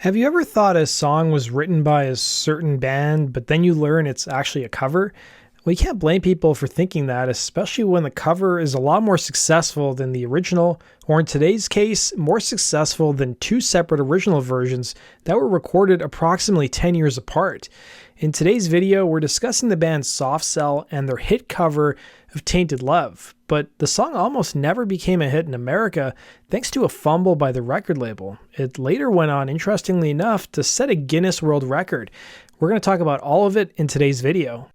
Have you ever thought a song was written by a certain band, but then you learn it's actually a cover? Well, you can't blame people for thinking that, especially when the cover is a lot more successful than the original, or in today's case, more successful than two separate original versions that were recorded approximately 10 years apart. In today's video, we're discussing the band Soft Cell and their hit cover of Tainted Love, but the song almost never became a hit in America thanks to a fumble by the record label. It later went on, interestingly enough, to set a Guinness World Record. We're going to talk about all of it in today's video.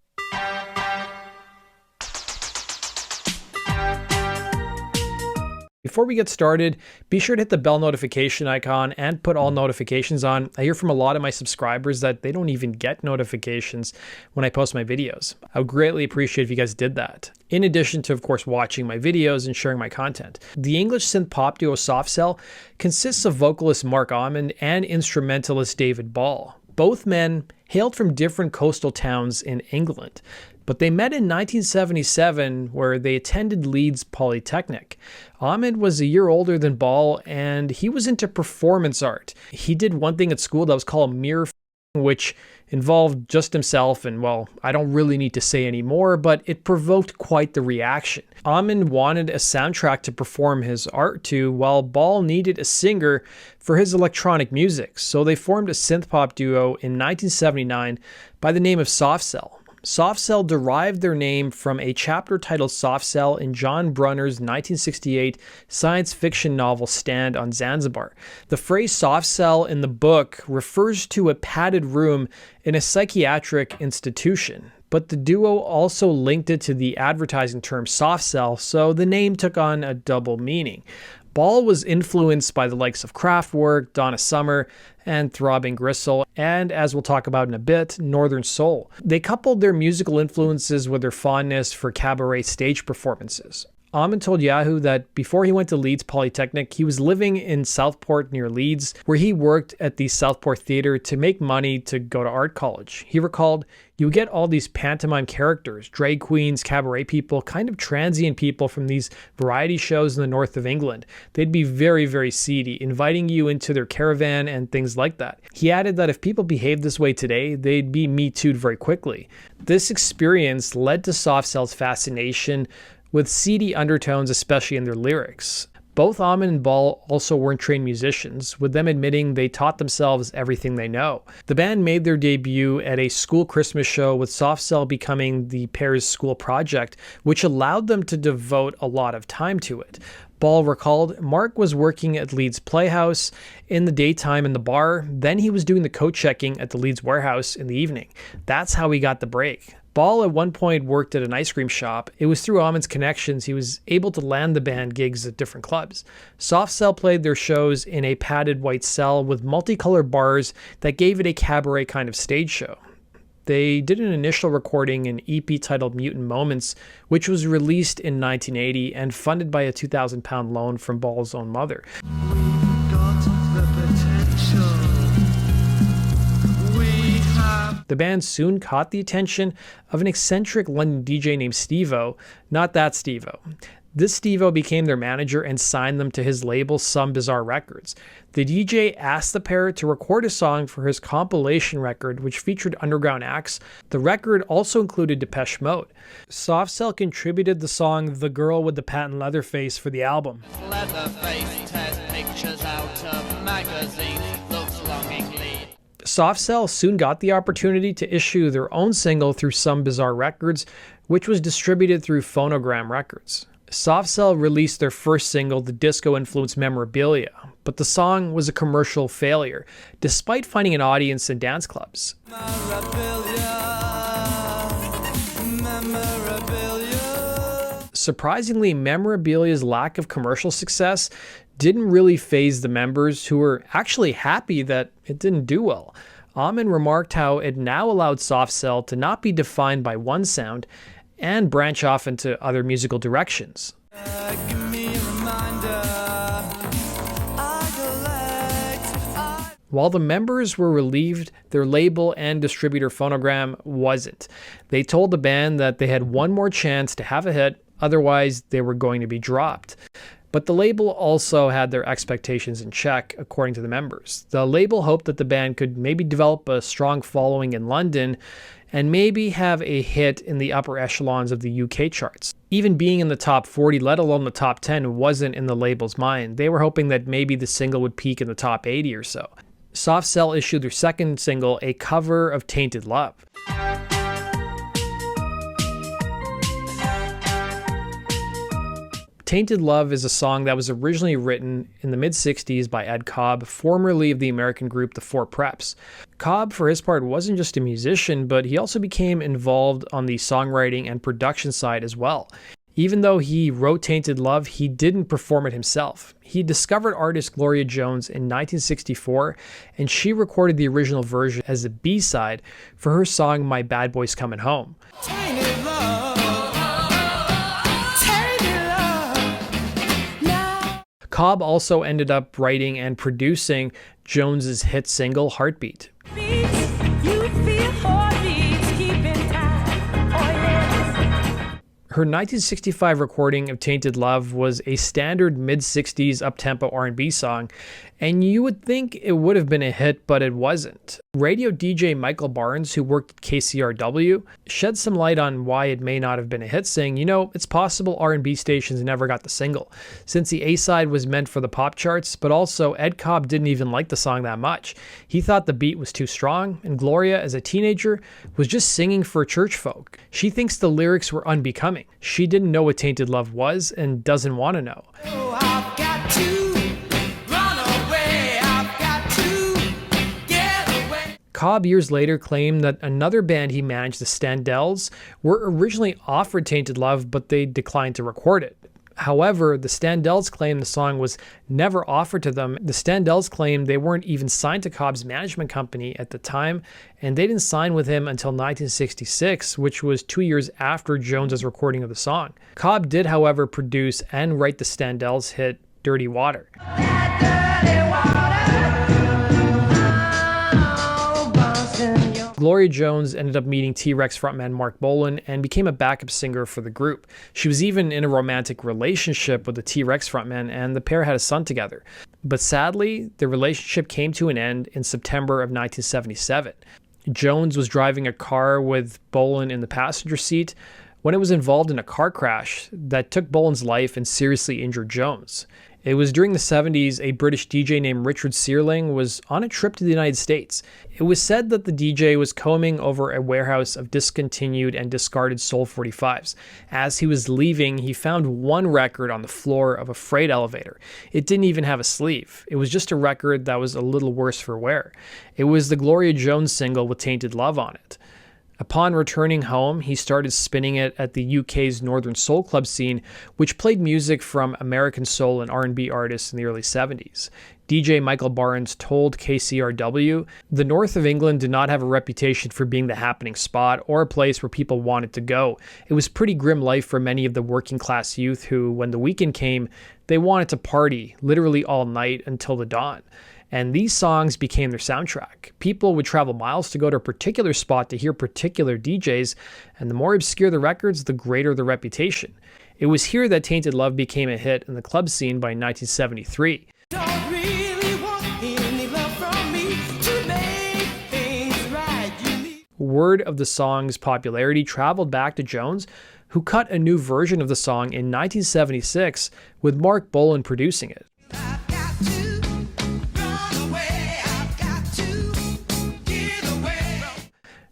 Before we get started, be sure to hit the bell notification icon and put all notifications on. I hear from a lot of my subscribers that they don't even get notifications when I post my videos. I would greatly appreciate if you guys did that. In addition to, of course, watching my videos and sharing my content. The English synth-pop duo Soft Cell consists of vocalist Marc Almond and instrumentalist David Ball. Both men hailed from different coastal towns in England, but they met in 1977 where they attended Leeds Polytechnic. Almond was a year older than Ball and he was into performance art. He did one thing at school that was called mirror, which involved just himself, and well, I don't really need to say any more, but it provoked quite the reaction. Almond wanted a soundtrack to perform his art to, while Ball needed a singer for his electronic music, so they formed a synth-pop duo in 1979 by the name of Soft Cell. Soft Cell derived their name from a chapter titled Soft Cell in John Brunner's 1968 science fiction novel Stand on Zanzibar. The phrase soft cell in the book refers to a padded room in a psychiatric institution, but the duo also linked it to the advertising term soft cell, so the name took on a double meaning. Ball was influenced by the likes of Kraftwerk, Donna Summer, and Throbbing Gristle, and as we'll talk about in a bit, Northern Soul. They coupled their musical influences with their fondness for cabaret stage performances. Almond told Yahoo that before he went to Leeds Polytechnic, he was living in Southport near Leeds, where he worked at the Southport Theatre to make money to go to art college. He recalled, "You would get all these pantomime characters, drag queens, cabaret people, kind of transient people from these variety shows in the north of England. They'd be very, very seedy, inviting you into their caravan and things like that." He added that if people behaved this way today, they'd be Me Too'd very quickly. This experience led to Soft Cell's fascination with seedy undertones, especially in their lyrics. Both Almond and Ball also weren't trained musicians, with them admitting they taught themselves everything they know. The band made their debut at a school Christmas show, with Soft Cell becoming the pair's school project, which allowed them to devote a lot of time to it. Ball recalled, "Marc was working at Leeds Playhouse in the daytime in the bar, then he was doing the coat checking at the Leeds warehouse in the evening. That's how he got the break." Ball at one point worked at an ice cream shop. It was through Almond's connections he was able to land the band gigs at different clubs. Soft Cell played their shows in a padded white cell with multicolored bars that gave it a cabaret kind of stage show. They did an initial recording, an EP titled Mutant Moments, which was released in 1980 and funded by a £2,000 loan from Ball's own mother. The band soon caught the attention of an eccentric London DJ named Steve-O, not that Steve-O. This Steve-O became their manager and signed them to his label Some Bizarre Records. The DJ asked the pair to record a song for his compilation record, which featured underground acts. The record also included Depeche Mode. Soft Cell contributed the song The Girl with the Patent Leather Face for the album. Leatherface tears pictures out of magazines, looks longingly. Soft Cell soon got the opportunity to issue their own single through Some Bizarre Records, which was distributed through Phonogram Records. Soft Cell released their first single, the disco-influenced Memorabilia, but the song was a commercial failure, despite finding an audience in dance clubs. Surprisingly, Memorabilia's lack of commercial success didn't really faze the members, who were actually happy that it didn't do well. Almond remarked how it now allowed Soft Cell to not be defined by one sound and branch off into other musical directions. While the members were relieved, their label and distributor Phonogram wasn't. They told the band that they had one more chance to have a hit, otherwise they were going to be dropped. But the label also had their expectations in check, according to the members. The label hoped that the band could maybe develop a strong following in London and maybe have a hit in the upper echelons of the UK charts. Even being in the top 40, let alone the top 10, wasn't in the label's mind. They were hoping that maybe the single would peak in the top 80 or so. Soft Cell issued their second single, a cover of Tainted Love. Tainted Love is a song that was originally written in the mid-60s by Ed Cobb, formerly of the American group The Four Preps. Cobb, for his part, wasn't just a musician, but he also became involved on the songwriting and production side as well. Even though he wrote Tainted Love, he didn't perform it himself. He discovered artist Gloria Jones in 1964, and she recorded the original version as a B-side for her song My Bad Boy's Coming Home. Tainted love. Cobb also ended up writing and producing Jones's hit single Heartbeat. Her 1965 recording of Tainted Love was a standard mid-60s up-tempo R&B song, and you would think it would have been a hit, but it wasn't. Radio DJ Michael Barnes, who worked at KCRW, shed some light on why it may not have been a hit, saying, it's possible R&B stations never got the single, since the A-side was meant for the pop charts, but also Ed Cobb didn't even like the song that much. He thought the beat was too strong, and Gloria, as a teenager, was just singing for church folk. She thinks the lyrics were unbecoming. She didn't know what Tainted Love was and doesn't want to know. Oh, I've got to run away. I've got to get away. Cobb years later claimed that another band he managed, the Standells, were originally offered Tainted Love, but they declined to record it. However, the Standells claim the song was never offered to them. The Standells claim they weren't even signed to Cobb's management company at the time, and they didn't sign with him until 1966, which was 2 years after Jones's recording of the song. Cobb did, however, produce and write the Standells' hit Dirty Water. Gloria Jones ended up meeting T-Rex frontman Marc and became a backup singer for the group. She was even in a romantic relationship with the T-Rex frontman, and the pair had a son together. But sadly, the relationship came to an end in September of 1977. Jones was driving a car with Bolan in the passenger seat when it was involved in a car crash that took Bolan's life and seriously injured Jones. It was during the 70s, a British DJ named Richard Searling was on a trip to the United States. It was said that the DJ was combing over a warehouse of discontinued and discarded Soul 45s. As he was leaving, he found one record on the floor of a freight elevator. It didn't even have a sleeve. It was just a record that was a little worse for wear. It was the Gloria Jones single with Tainted Love on it. Upon returning home, he started spinning it at the UK's Northern Soul Club scene, which played music from American soul and R&B artists in the early 70s. DJ Michael Barnes told KCRW, "The north of England did not have a reputation for being the happening spot or a place where people wanted to go. It was pretty grim life for many of the working class youth who, when the weekend came, they wanted to party, literally all night until the dawn. And these songs became their soundtrack. People would travel miles to go to a particular spot to hear particular DJs, and the more obscure the records, the greater the reputation. It was here that Tainted Love became a hit in the club scene by 1973. Don't really want any love from me to make things right. You need Word of the song's popularity traveled back to Jones, who cut a new version of the song in 1976 with Marc producing it. I've got to run away. I've got to get away.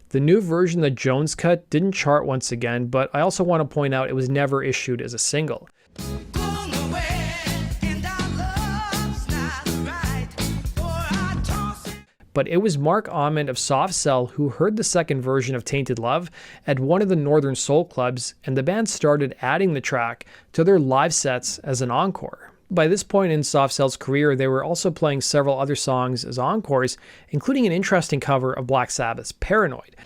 The new version that Jones cut didn't chart once again, but I also want to point out it was never issued as a single. Going away, and our love's not right. For I toss it. But it was Marc of Soft Cell who heard the second version of Tainted Love at one of the Northern Soul clubs, and the band started adding the track to their live sets as an encore. By this point in Soft Cell's career, they were also playing several other songs as encores, including an interesting cover of Black Sabbath's Paranoid.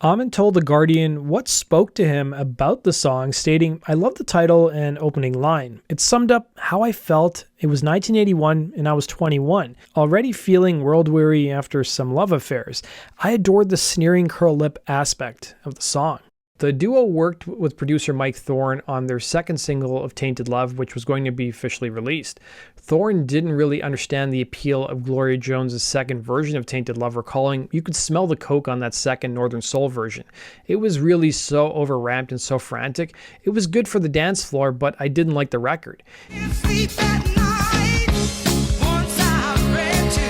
Almond told The Guardian what spoke to him about the song, stating, "I love the title and opening line. It summed up how I felt. It was 1981 and I was 21, already feeling world-weary after some love affairs. I adored the sneering curl lip aspect of the song." The duo worked with producer Mike Thorne on their second single of Tainted Love, which was going to be officially released. Thorne didn't really understand the appeal of Gloria Jones' second version of Tainted Love, recalling, "You could smell the coke on that second Northern Soul version. It was really so over-ramped and so frantic. It was good for the dance floor, but I didn't like the record." Sleep at night. Once I read to you.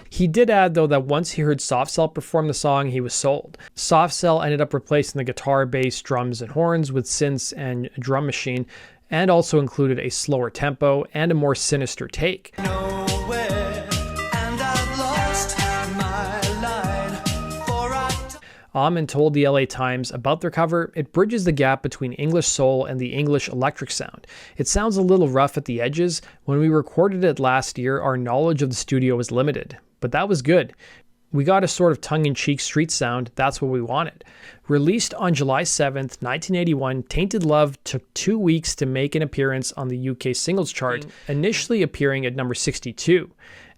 He did add, though, that once he heard Soft Cell perform the song, he was sold. Soft Cell ended up replacing the guitar, bass, drums, and horns with synths and a drum machine, and also included a slower tempo and a more sinister take. Nowhere, and I've lost my line. For I Almond told the LA Times about their cover, "It bridges the gap between English soul and the English electric sound. It sounds a little rough at the edges. When we recorded it last year, our knowledge of the studio was limited. But that was good. We got a sort of tongue-in-cheek street sound. That's what we wanted." Released on July 7th, 1981, Tainted Love took 2 weeks to make an appearance on the UK singles chart, initially appearing at number 62.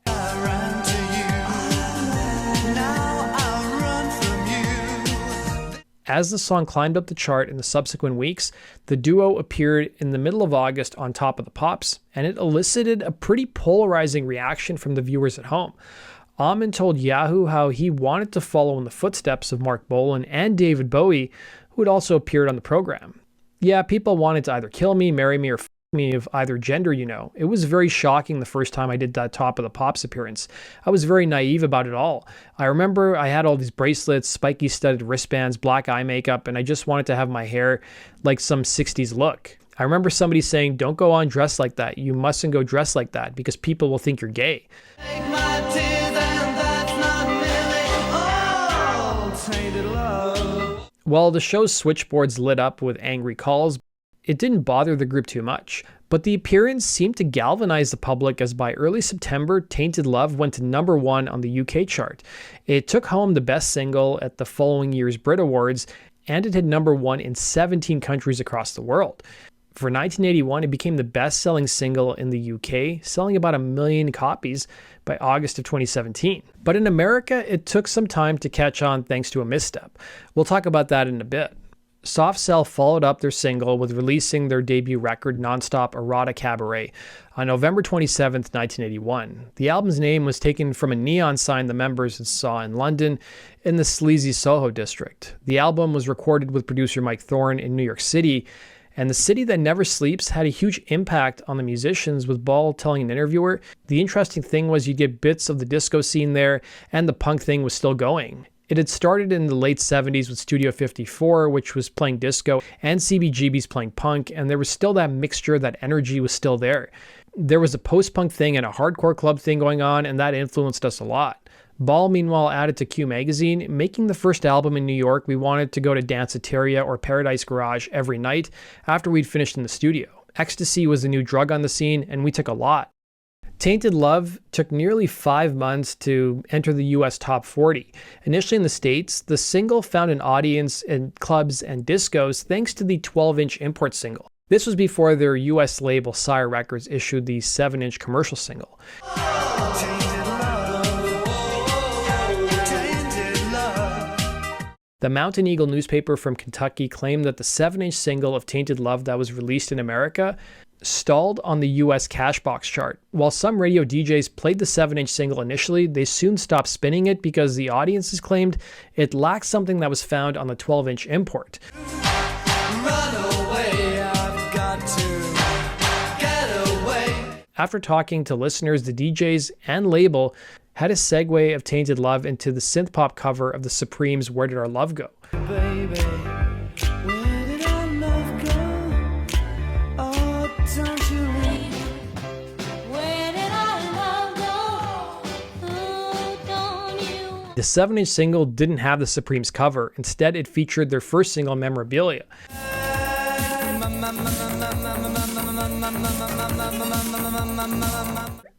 ran to you. Now I'll run from you. As the song climbed up the chart in the subsequent weeks, the duo appeared in the middle of August on Top of the Pops, and it elicited a pretty polarizing reaction from the viewers at home. Almond told Yahoo how he wanted to follow in the footsteps of Marc Bolan and David Bowie, who had also appeared on the program. "Yeah, people wanted to either kill me, marry me, or f me of either gender, you know. It was very shocking the first time I did that Top of the Pops appearance. I was very naive about it all. I remember I had all these bracelets, spiky studded wristbands, black eye makeup, and I just wanted to have my hair like some 60s look. I remember somebody saying, 'Don't go on dressed like that. You mustn't go dressed like that because people will think you're gay.'" Take my tears and that's not nearly all. Tainted love. Well, the show's switchboards lit up with angry calls. It didn't bother the group too much, but the appearance seemed to galvanize the public, as by early September, Tainted Love went to number 1 on the UK chart. It took home the best single at the following year's Brit Awards, and it hit number 1 in 17 countries across the world. For 1981, it became the best-selling single in the UK, selling about 1 million copies by August of 2017. But in America, it took some time to catch on thanks to a misstep. We'll talk about that in a bit. Soft Cell followed up their single with releasing their debut record, Nonstop Erotic Cabaret, on November 27, 1981. The album's name was taken from a neon sign the members saw in London in the sleazy Soho district. The album was recorded with producer Mike Thorne in New York City, and the city that never sleeps had a huge impact on the musicians, with Ball telling an interviewer, "The interesting thing was you'd get bits of the disco scene there, and the punk thing was still going. It had started in the late 70s with Studio 54, which was playing disco, and CBGB's playing punk, and there was still that mixture, that energy was still there. There was a post-punk thing and a hardcore club thing going on, and that influenced us a lot." Ball, meanwhile, added to Q Magazine, "Making the first album in New York, we wanted to go to Danceteria or Paradise Garage every night after we'd finished in the studio. Ecstasy was a new drug on the scene, and we took a lot." Tainted Love took nearly 5 months to enter the US Top 40. Initially in the States, the single found an audience in clubs and discos thanks to the 12-inch import single. This was before their US label Sire Records issued the 7-inch commercial single. Tainted love. Tainted love. The Mountain Eagle newspaper from Kentucky claimed that the 7-inch single of Tainted Love that was released in America stalled on the US Cashbox chart. While some radio DJs played the 7-inch single initially, they soon stopped spinning it because the audiences claimed it lacked something that was found on the 12-inch import. Run away, I've got to get away. After talking to listeners, the DJs and label had a segue of Tainted Love into the synth-pop cover of the Supremes' Where Did Our Love Go? Baby, where did our love go? Oh, don't you leave. Where did our love go? Oh, don't you? The 7-inch single didn't have the Supremes cover. Instead, it featured their first single, Memorabilia.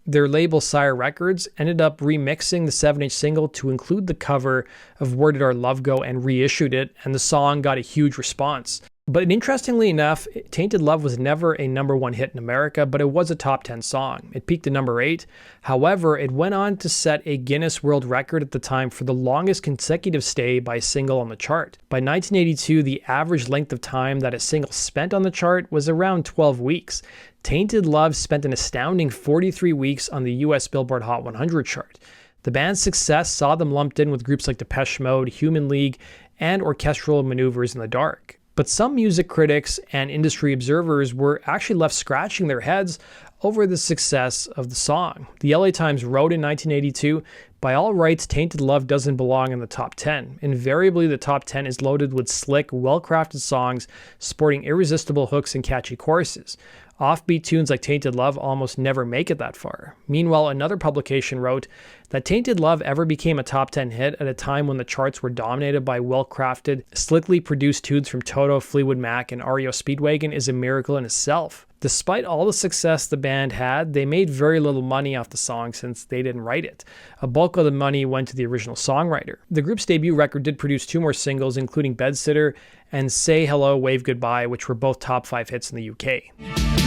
Their label Sire Records ended up remixing the 7-inch single to include the cover of Where Did Our Love Go and reissued it, and the song got a huge response. But interestingly enough, Tainted Love was never a #1 hit in America, but it was a top 10 song. It peaked at number 8. However, it went on to set a Guinness World Record at the time for the longest consecutive stay by a single on the chart. By 1982, the average length of time that a single spent on the chart was around 12 weeks. Tainted Love spent an astounding 43 weeks on the US Billboard Hot 100 chart. The band's success saw them lumped in with groups like Depeche Mode, Human League, and Orchestral Maneuvers in the Dark. But some music critics and industry observers were actually left scratching their heads over the success of the song. The LA Times wrote in 1982, "By all rights, Tainted Love doesn't belong in the top 10. Invariably, the top 10 is loaded with slick, well-crafted songs sporting irresistible hooks and catchy choruses. Offbeat tunes like Tainted Love almost never make it that far." Meanwhile, another publication wrote that Tainted Love ever became a top 10 hit at a time when the charts were dominated by well-crafted, slickly produced tunes from Toto, Fleetwood Mac, and REO Speedwagon is a miracle in itself. Despite all the success the band had, they made very little money off the song since they didn't write it. A bulk of the money went to the original songwriter. The group's debut record did produce 2 more singles, including Bedsitter and Say Hello, Wave Goodbye, which were both top 5 hits in the UK.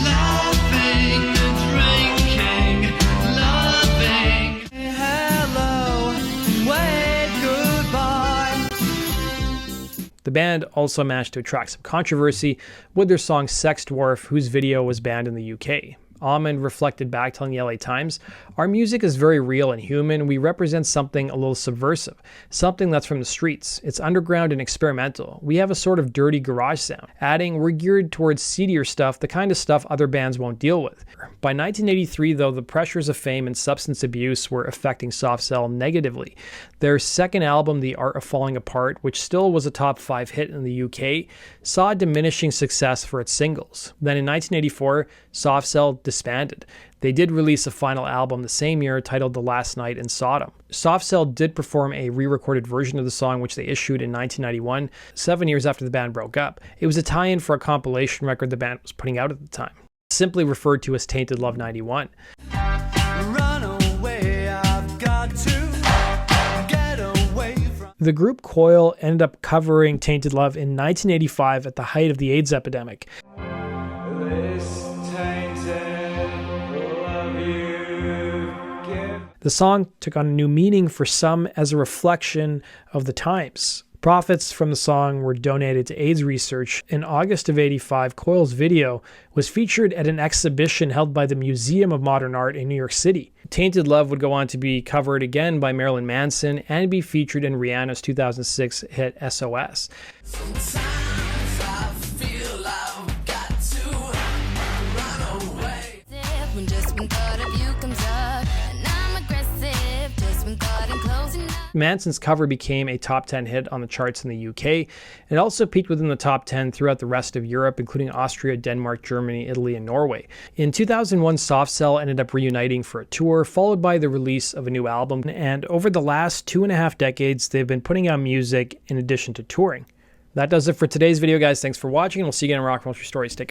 Laughing and drinking, loving. Hello, wave goodbye. The band also managed to attract some controversy with their song Sex Dwarf, whose video was banned in the UK. Almond reflected back, telling the LA Times, "Our music is very real and human. We represent something a little subversive, something that's from the streets. It's underground and experimental. We have a sort of dirty garage sound." Adding, "We're geared towards seedier stuff, the kind of stuff other bands won't deal with." By 1983, though, the pressures of fame and substance abuse were affecting Soft Cell negatively. Their second album, The Art of Falling Apart, which still was a top 5 hit in the UK, saw diminishing success for its singles. Then in 1984, Soft Cell disbanded. They did release a final album the same year titled The Last Night in Sodom. Soft Cell did perform a re-recorded version of the song, which they issued in 1991, 7 years after the band broke up. It was a tie-in for a compilation record the band was putting out at the time, simply referred to as Tainted Love 91. Run away, I've got to get away from. The group Coil ended up covering Tainted Love in 1985 at the height of the AIDS epidemic. The song took on a new meaning for some as a reflection of the times. Profits from the song were donated to AIDS research. In August of '85, Coil's video was featured at an exhibition held by the Museum of Modern Art in New York City. Tainted Love would go on to be covered again by Marilyn Manson and be featured in Rihanna's 2006 hit SOS. Sometimes I feel I've got to run away. When just when thought of you comes up, and I'm aggressive, just when thought I'm closing up. Manson's cover became a top 10 hit on the charts in the UK. It also peaked within the top 10 throughout the rest of Europe, including Austria, Denmark, Germany, Italy, and Norway. In 2001, Soft Cell ended up reuniting for a tour, followed by the release of a new album. And over the last 2.5 decades, they've been putting out music in addition to touring. That does it for today's video, guys. Thanks for watching, and we'll see you again in Rock and Roll Stories. Take care.